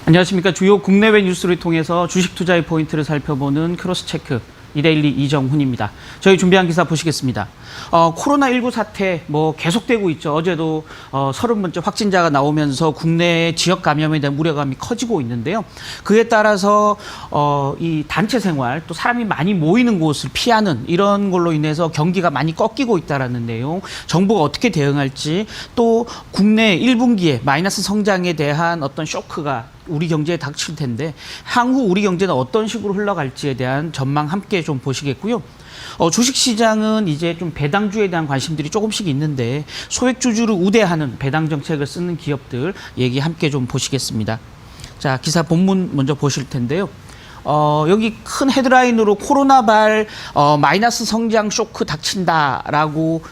안녕하십니까. 주요 국내외 뉴스를 통해서 주식 투자의 포인트를 살펴보는 크로스체크 이데일리 이정훈입니다. 저희 준비한 기사 보시겠습니다. 코로나19 사태 계속되고 있죠. 어제도 30번째 확진자가 나오면서 국내 지역 감염에 대한 우려감이 커지고 있는데요. 그에 따라서 이 단체 생활, 또 사람이 많이 모이는 곳을 피하는 이런 걸로 인해서 경기가 많이 꺾이고 있다라는 내용, 정부가 어떻게 대응할지, 또 국내 1분기에 마이너스 성장에 대한 어떤 쇼크가 우리 경제에 닥칠 텐데 향후 우리 경제는 어떤 식으로 흘러갈지에 대한 전망 함께 좀 보시겠고요. 주식시장은 이제 좀 배당주에 대한 관심들이 조금씩 있는데 소액주주를 우대하는 배당 정책을 쓰는 기업들 얘기 함께 좀 보시겠습니다. 자, 기사 본문 먼저 보실 텐데요. 여기 큰 헤드라인으로 코로나발 마이너스 성장 쇼크 닥친다라고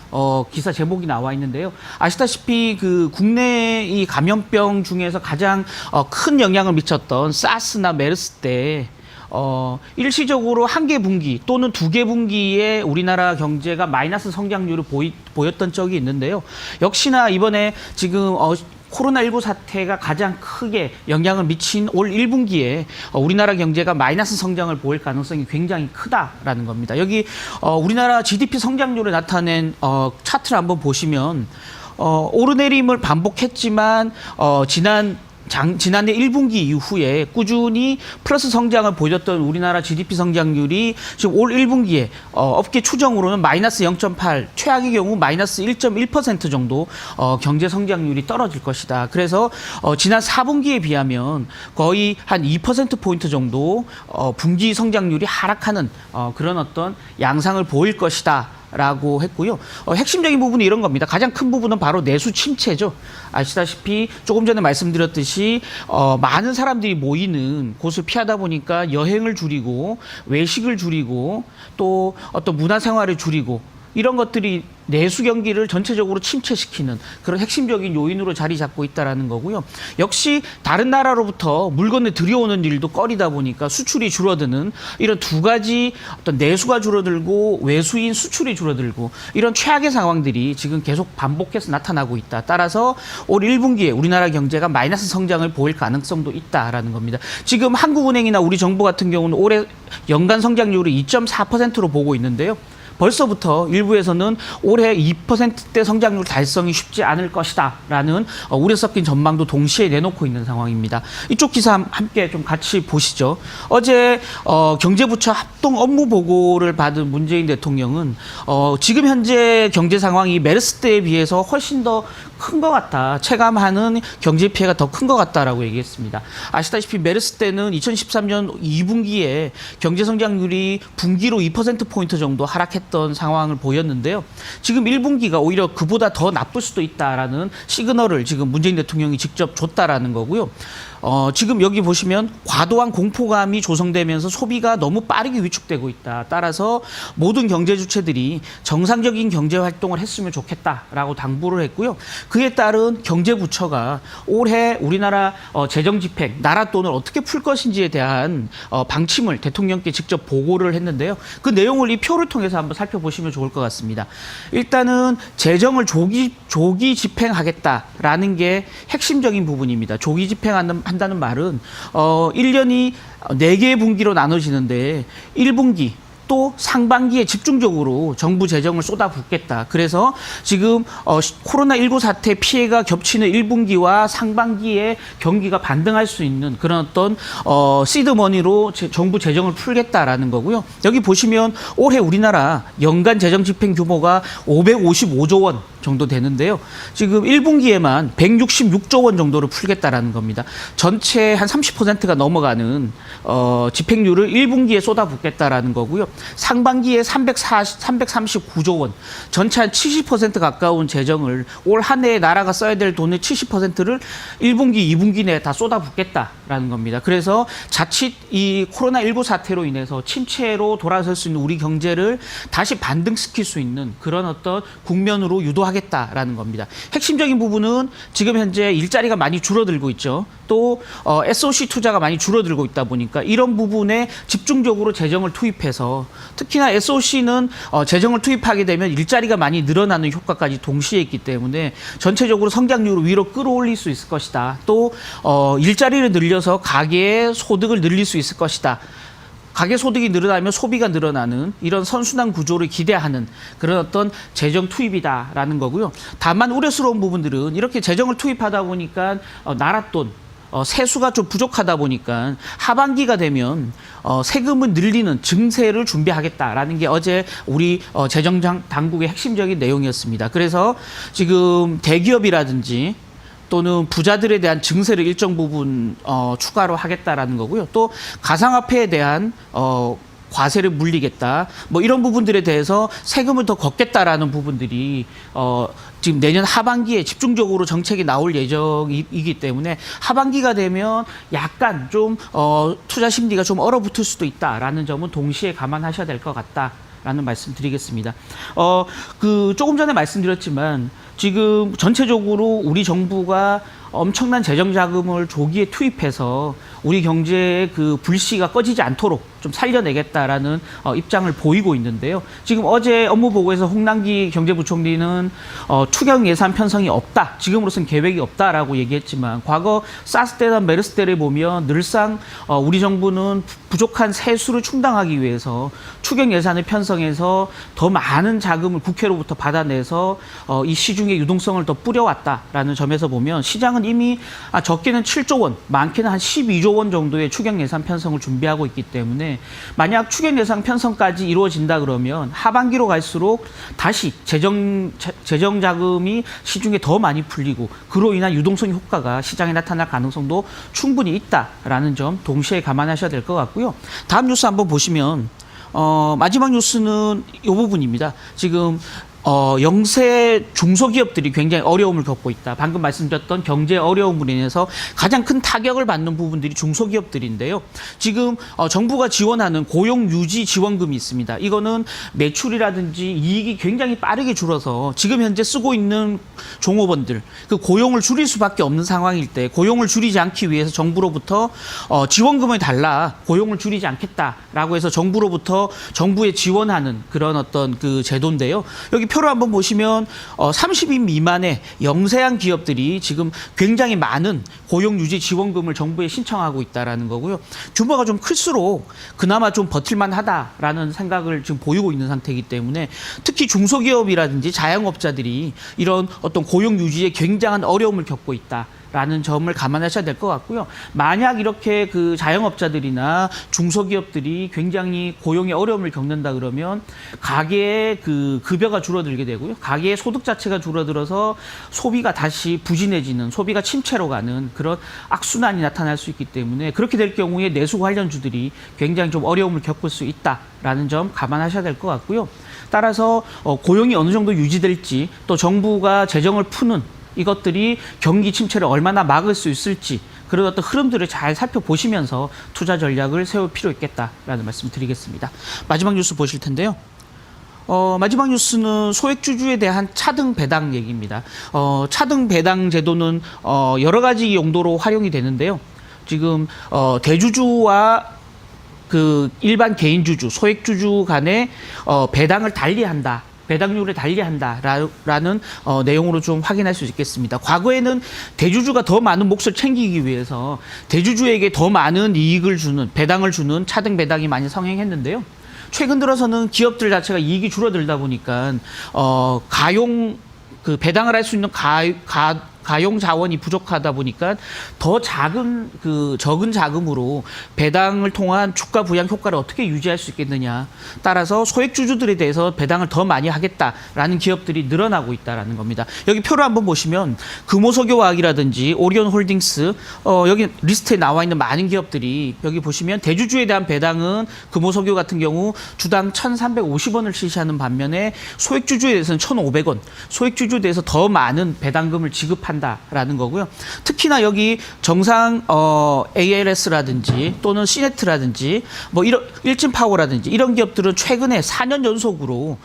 기사 제목이 나와 있는데요. 아시다시피 그 국내 이 감염병 중에서 가장 큰 영향을 미쳤던 사스나 메르스 때 일시적으로 한 개 분기 또는 두 개 분기에 우리나라 경제가 마이너스 성장률을 보였던 적이 있는데요. 역시나 이번에 지금 코로나19 사태가 가장 크게 영향을 미친 올 1분기에 우리나라 경제가 마이너스 성장을 보일 가능성이 굉장히 크다라는 겁니다. 여기 우리나라 GDP 성장률을 나타낸 차트를 한번 보시면 오르내림을 반복했지만 지난해 1분기 이후에 꾸준히 플러스 성장을 보였던 우리나라 GDP 성장률이 지금 올 1분기에 업계 추정으로는 마이너스 0.8, 최악의 경우 마이너스 1.1% 정도 경제 성장률이 떨어질 것이다. 그래서 지난 4분기에 비하면 거의 한 2%포인트 정도 분기 성장률이 하락하는 그런 어떤 양상을 보일 것이다. 라고 했고요. 핵심적인 부분이 이런 겁니다. 가장 큰 부분은 바로 내수 침체죠. 아시다시피 조금 전에 말씀드렸듯이 많은 사람들이 모이는 곳을 피하다 보니까 여행을 줄이고 외식을 줄이고 또 어떤 문화생활을 줄이고 이런 것들이 내수 경기를 전체적으로 침체시키는 그런 핵심적인 요인으로 자리 잡고 있다는 거고요. 역시 다른 나라로부터 물건을 들여오는 일도 꺼리다 보니까 수출이 줄어드는 이런 두 가지 어떤 내수가 줄어들고 외수인 수출이 줄어들고 이런 최악의 상황들이 지금 계속 반복해서 나타나고 있다. 따라서 올 1분기에 우리나라 경제가 마이너스 성장을 보일 가능성도 있다라는 겁니다. 지금 한국은행이나 우리 정부 같은 경우는 올해 연간 성장률을 2.4%로 보고 있는데요. 벌써부터 일부에서는 올해 2%대 성장률 달성이 쉽지 않을 것이다라는 우려 섞인 전망도 동시에 내놓고 있는 상황입니다. 이쪽 기사 함께 좀 같이 보시죠. 어제 경제부처 합동 업무 보고를 받은 문재인 대통령은 지금 현재 경제 상황이 메르스 때에 비해서 훨씬 더 큰 것 같다. 체감하는 경제 피해가 더 큰 것 같다라고 얘기했습니다. 아시다시피 메르스 때는 2013년 2분기에 경제 성장률이 분기로 2%포인트 정도 하락했던 상황을 보였는데요. 지금 1분기가 오히려 그보다 더 나쁠 수도 있다라는 시그널을 지금 문재인 대통령이 직접 줬다라는 거고요. 지금 여기 보시면 과도한 공포감이 조성되면서 소비가 너무 빠르게 위축되고 있다. 따라서 모든 경제 주체들이 정상적인 경제 활동을 했으면 좋겠다라고 당부를 했고요. 그에 따른 경제부처가 올해 우리나라 재정 집행, 나라 돈을 어떻게 풀 것인지에 대한 방침을 대통령께 직접 보고를 했는데요. 그 내용을 이 표를 통해서 한번 살펴보시면 좋을 것 같습니다. 일단은 재정을 조기 집행하겠다라는 게 핵심적인 부분입니다. 조기 한다는 말은 1년이 4개의 분기로 나눠지는데 1분기 또 상반기에 집중적으로 정부 재정을 쏟아붓겠다. 그래서 지금 코로나19 사태 피해가 겹치는 1분기와 상반기에 경기가 반등할 수 있는 그런 어떤 시드머니로 정부 재정을 풀겠다라는 거고요. 여기 보시면 올해 우리나라 연간 재정 집행 규모가 555조 원 정도 되는데요. 지금 1분기에만 166조 원 정도를 풀겠다라는 겁니다. 전체 한 30%가 넘어가는 집행률을 1분기에 쏟아붓겠다라는 거고요. 상반기에 339조 원, 전체 한 70% 가까운 재정을 올 한 해에 나라가 써야 될 돈의 70%를 1분기, 2분기 내에 다 쏟아붓겠다라는 겁니다. 그래서 자칫 이 코로나19 사태로 인해서 침체로 돌아설 수 있는 우리 경제를 다시 반등시킬 수 있는 그런 어떤 국면으로 유도하겠다라는 겁니다. 핵심적인 부분은 지금 현재 일자리가 많이 줄어들고 있죠. 또 SOC 투자가 많이 줄어들고 있다 보니까 이런 부분에 집중적으로 재정을 투입해서 특히나 SOC는 재정을 투입하게 되면 일자리가 많이 늘어나는 효과까지 동시에 있기 때문에 전체적으로 성장률을 위로 끌어올릴 수 있을 것이다. 또 일자리를 늘려서 가계의 소득을 늘릴 수 있을 것이다. 가계 소득이 늘어나면 소비가 늘어나는 이런 선순환 구조를 기대하는 그런 어떤 재정 투입이다라는 거고요. 다만 우려스러운 부분들은 이렇게 재정을 투입하다 보니까 나라 돈 세수가 좀 부족하다 보니까 하반기가 되면 세금을 늘리는 증세를 준비하겠다라는 게 어제 우리 재정 당국의 핵심적인 내용이었습니다. 그래서 지금 대기업이라든지 또는 부자들에 대한 증세를 일정 부분 추가로 하겠다라는 거고요. 또 가상화폐에 대한 과세를 물리겠다. 뭐 이런 부분들에 대해서 세금을 더 걷겠다라는 부분들이 지금 내년 하반기에 집중적으로 정책이 나올 예정이기 때문에 하반기가 되면 약간 좀 투자 심리가 좀 얼어붙을 수도 있다라는 점은 동시에 감안하셔야 될 것 같다라는 말씀 드리겠습니다. 조금 전에 말씀드렸지만 지금 전체적으로 우리 정부가 엄청난 재정 자금을 조기에 투입해서 우리 경제의 그 불씨가 꺼지지 않도록 좀 살려내겠다라는 입장을 보이고 있는데요. 지금 어제 업무보고에서 홍남기 경제부총리는 추경 예산 편성이 없다. 지금으로서는 계획이 없다라고 얘기했지만 과거 사스 때나 메르스 때를 보면 늘상 우리 정부는 부족한 세수를 충당하기 위해서 추경 예산을 편성해서 더 많은 자금을 국회로부터 받아내서 이 시중에 유동성을 더 뿌려왔다라는 점에서 보면 시장은 이미 적게는 7조 원, 많게는 한 12조 원 정도의 추경 예산 편성을 준비하고 있기 때문에 만약 추경 예산 편성까지 이루어진다 그러면 하반기로 갈수록 다시 재정 자금이 시중에 더 많이 풀리고 그로 인한 유동성 효과가 시장에 나타날 가능성도 충분히 있다라는 점 동시에 감안하셔야 될 것 같고요. 다음 뉴스 한번 보시면 마지막 뉴스는 이 부분입니다. 지금 영세 중소기업들이 굉장히 어려움을 겪고 있다. 방금 말씀드렸던 경제 어려움으로 인해서 가장 큰 타격을 받는 부분들이 중소기업들인데요. 지금 정부가 지원하는 고용유지 지원금이 있습니다. 이거는 매출이라든지 이익이 굉장히 빠르게 줄어서 지금 현재 쓰고 있는 종업원들, 그 고용을 줄일 수밖에 없는 상황일 때 고용을 줄이지 않기 위해서 정부로부터 지원금을 달라, 고용을 줄이지 않겠다라고 해서 정부에 지원하는 그런 어떤 그 제도인데요. 여기 표를 한번 보시면 30인 미만의 영세한 기업들이 지금 굉장히 많은 고용유지 지원금을 정부에 신청하고 있다라는 거고요. 규모가 좀 클수록 그나마 좀 버틸만하다라는 생각을 지금 보이고 있는 상태이기 때문에 특히 중소기업이라든지 자영업자들이 이런 어떤 고용유지에 굉장한 어려움을 겪고 있다. 라는 점을 감안하셔야 될 것 같고요. 만약 이렇게 그 자영업자들이나 중소기업들이 굉장히 고용에 어려움을 겪는다 그러면 가계의 그 급여가 줄어들게 되고요. 가계의 소득 자체가 줄어들어서 소비가 다시 부진해지는, 소비가 침체로 가는 그런 악순환이 나타날 수 있기 때문에 그렇게 될 경우에 내수 관련주들이 굉장히 좀 어려움을 겪을 수 있다라는 점 감안하셔야 될 것 같고요. 따라서 고용이 어느 정도 유지될지 또 정부가 재정을 푸는 이것들이 경기 침체를 얼마나 막을 수 있을지 그런 어떤 흐름들을 잘 살펴보시면서 투자 전략을 세울 필요 있겠다라는 말씀 드리겠습니다. 마지막 뉴스 보실 텐데요. 마지막 뉴스는 소액주주에 대한 차등 배당 얘기입니다. 차등 배당 제도는 여러 가지 용도로 활용이 되는데요. 지금 대주주와 그 일반 개인주주, 소액주주 간의 배당을 달리한다. 배당률을 달리한다라는 내용으로 좀 확인할 수 있겠습니다. 과거에는 대주주가 더 많은 몫을 챙기기 위해서 대주주에게 더 많은 이익을 주는, 배당을 주는 차등 배당이 많이 성행했는데요. 최근 들어서는 기업들 자체가 이익이 줄어들다 보니까 배당을 할 수 있는 가용 자원이 부족하다 보니까 더 적은 자금으로 배당을 통한 주가 부양 효과를 어떻게 유지할 수 있겠느냐. 따라서 소액주주들에 대해서 배당을 더 많이 하겠다라는 기업들이 늘어나고 있다라는 겁니다. 여기 표를 한번 보시면 금호석유화학이라든지 오리온홀딩스 여기 리스트에 나와 있는 많은 기업들이 여기 보시면 대주주에 대한 배당은 금호석유 같은 경우 주당 1,350원을 실시하는 반면에 소액주주에 대해서는 1,500원, 소액주주에 대해서 더 많은 배당금을 지급하는 한다라는 거고요. 특히나 여기 정상 ALS라든지 또는 시네트라든지 뭐 이런 일진파워라든지 이런 기업들은 최근에 4년 연속으로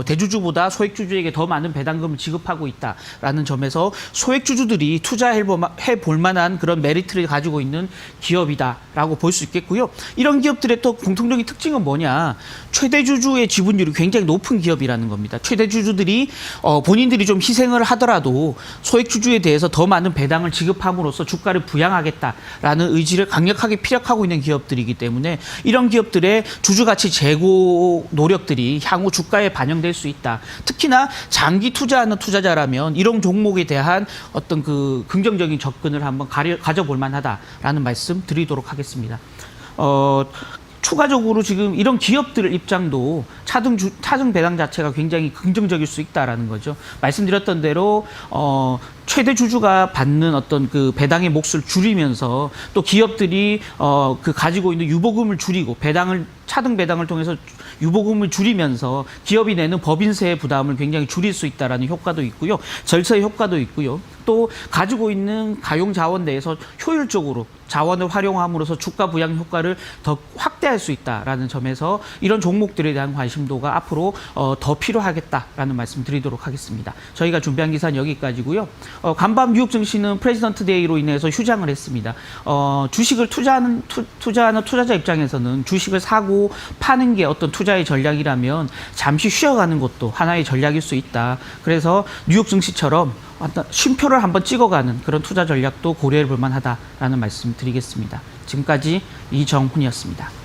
대주주보다 소액주주에게 더 많은 배당금을 지급하고 있다라는 점에서 소액주주들이 투자해 볼 만한 그런 메리트를 가지고 있는 기업이다라고 볼 수 있겠고요. 이런 기업들의 또 공통적인 특징은 뭐냐? 최대 주주의 지분율이 굉장히 높은 기업이라는 겁니다. 최대 주주들이 본인들이 좀 희생을 하더라도 소액 주주에 대해서 더 많은 배당을 지급함으로써 주가를 부양하겠다라는 의지를 강력하게 피력하고 있는 기업들이기 때문에 이런 기업들의 주주 가치 제고 노력들이 향후 주가에 반영될 수 있다. 특히나 장기 투자하는 투자자라면 이런 종목에 대한 어떤 그 긍정적인 접근을 한번 가져볼 만하다라는 말씀 드리도록 하겠습니다. 추가적으로 지금 이런 기업들의 입장도 차등 배당 자체가 굉장히 긍정적일 수 있다라는 거죠. 말씀드렸던 대로 최대 주주가 받는 어떤 그 배당의 몫을 줄이면서 또 기업들이 그 가지고 있는 유보금을 줄이고 차등 배당을 통해서 유보금을 줄이면서 기업이 내는 법인세 부담을 굉장히 줄일 수 있다라는 효과도 있고요. 절차의 효과도 있고요. 또 가지고 있는 가용 자원 내에서 효율적으로 자원을 활용함으로써 주가 부양 효과를 더 확대할 수 있다라는 점에서 이런 종목들에 대한 관심도가 앞으로 더 필요하겠다라는 말씀 드리도록 하겠습니다. 저희가 준비한 기사는 여기까지고요. 간밤 뉴욕 증시는 프레지던트 데이로 인해서 휴장을 했습니다. 주식을 투자하는 투자자 입장에서는 주식을 사고 파는 게 어떤 투자의 전략이라면 잠시 쉬어가는 것도 하나의 전략일 수 있다. 그래서 뉴욕 증시처럼 쉼표를 한번 찍어가는 그런 투자 전략도 고려해 볼 만하다라는 말씀 드리겠습니다. 지금까지 이정훈이었습니다.